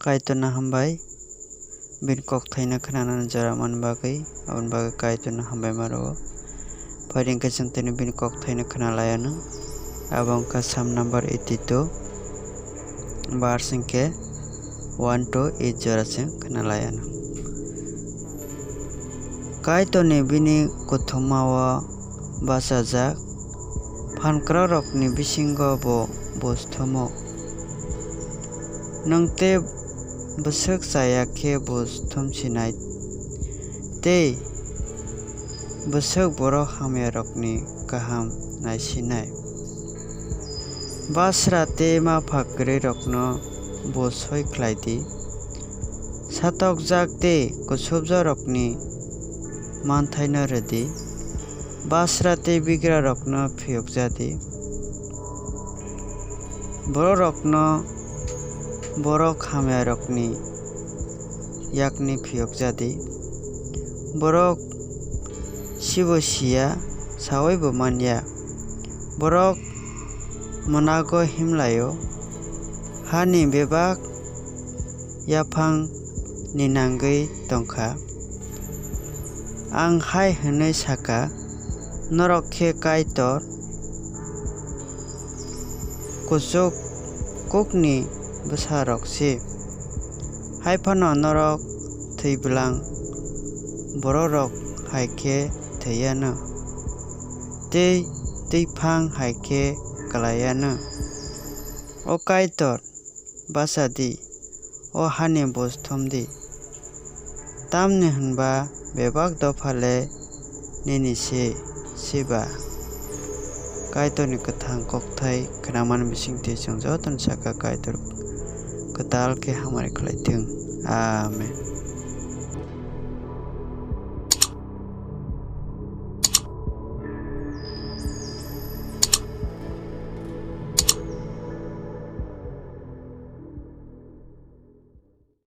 kaitona hambai bin kok thaina khana jaraman bagai abon bagai kaitona hambai maro paring ka jeng tini bin kok thaina khana layana abang ka sam number 82 bar singke 1280 sing khana layana kaitoni bini kothoma basajak phankra rokni bisingo bo bosthomo nangte besek saya ke bosthom sinai te besek borok hamya rokni kaham naisinai basra te ma phakre rokno bosoi khlaidi satok jak te kusubja rokni manthaina redi basra te bigra rokno phiyok jadi borok rokno borok hamya rokni yakni phiyok jadi borok sibo sia sawai bo manya borok monago himlayo hani bebak yaphang ninanggai tongkha ang hai hwnoi saka norok khe kaitor kusuk kukni besarok si haifano norok theibelang bororok haike theiana teifang haike kalayana o kaitor basadi o hani bosthomdi tamni hunba bebak dofale nini siba kaitoni kathang kokthai khanaman bisingti changjo ton saka kaitor katal ke hamare khlaiting amen।